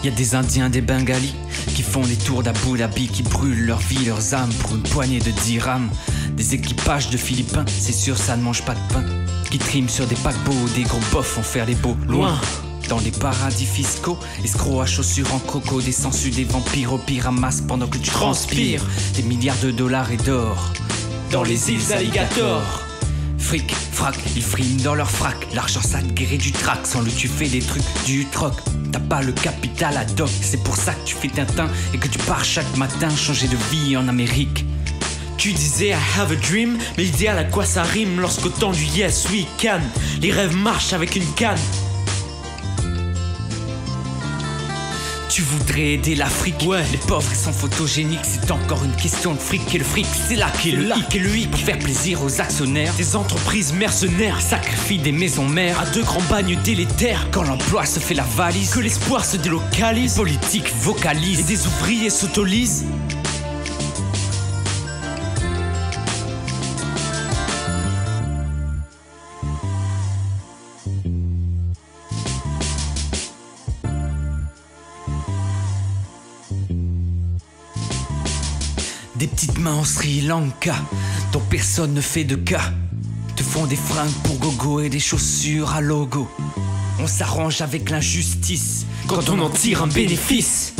Y a des Indiens, des Bengalis qui font des tours d'Abu Dhabi, qui brûlent leur vie, leurs âmes pour une poignée de dirhams. Des équipages de Philippins, c'est sûr ça ne mange pas de pain, qui triment sur des paquebots, des gros bofs font faire les beaux. Loin dans des paradis fiscaux, escrocs à chaussures en croco, des sangsues, des vampires au pyramas pendant que tu transpires des milliards de dollars et d'or dans les îles Alligator. Fric, frac, ils friment dans leur frac. L'argent ça te guérit du trac. Sans lui tu fais des trucs, du troc. T'as pas le capital à doc. C'est pour ça que tu fais Tintin et que tu pars chaque matin changer de vie en Amérique. Tu disais I have a dream, mais l'idéal à quoi ça rime lorsqu'au temps du yes we can, les rêves marchent avec une canne. Tu voudrais aider l'Afrique, ouais. Les pauvres ils sont photogéniques, c'est encore une question de fric. Et le fric c'est là qu'est le hic et le hic. Pour faire plaisir aux actionnaires, des entreprises mercenaires sacrifient des maisons mères à de grands bagnes délétères. Quand l'emploi se fait la valise, que l'espoir se délocalise, les politiques vocalisent et des ouvriers s'autolisent. Des petites mains en Sri Lanka, dont personne ne fait de cas, te font des fringues pour gogo et des chaussures à logo. On s'arrange avec l'injustice quand on en tire un bénéfice.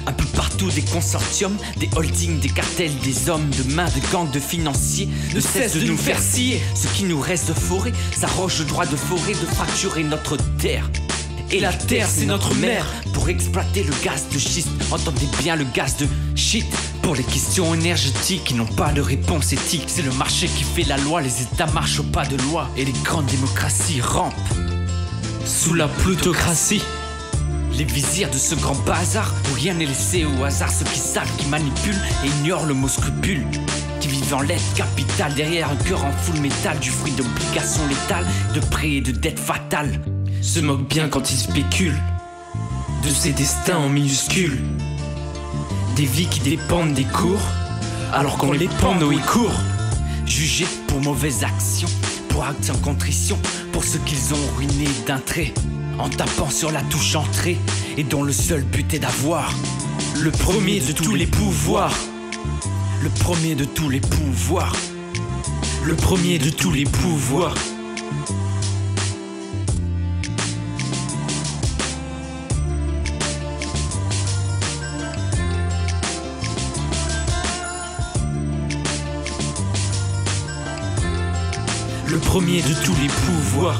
Un peu partout des consortiums, des holdings, des cartels, des hommes de main, de gangs, de financiers ne cessent de nous faire scier. Ce qui nous reste de forêt s'arroge le droit de forêt de fracturer notre terre. Et la terre c'est notre mère. Pour exploiter le gaz de schiste, entendez bien le gaz de shit. Pour les questions énergétiques qui n'ont pas de réponse éthique, c'est le marché qui fait la loi, les états marchent au pas de loi. Et les grandes démocraties rampent sous la plutocratie. Les vizirs de ce grand bazar où rien n'est laissé au hasard. Ceux qui savent, qui manipulent et ignorent le mot scrupule, qui vivent en l'aide capitale derrière un cœur en full métal, du fruit d'obligations létales, de prêts et de dettes fatales, se moquent bien quand ils spéculent de ces destins en minuscules. Des vies qui dépendent des cours alors qu'on les pend aux cours. Jugés pour mauvaises actions, pour actes sans contrition, pour ceux qu'ils ont ruinés d'un trait, en tapant sur la touche entrée, et dont le seul but est d'avoir le premier de tous les pouvoirs. Le premier de tous les pouvoirs. Le premier de tous les pouvoirs. Le premier de tous les pouvoirs.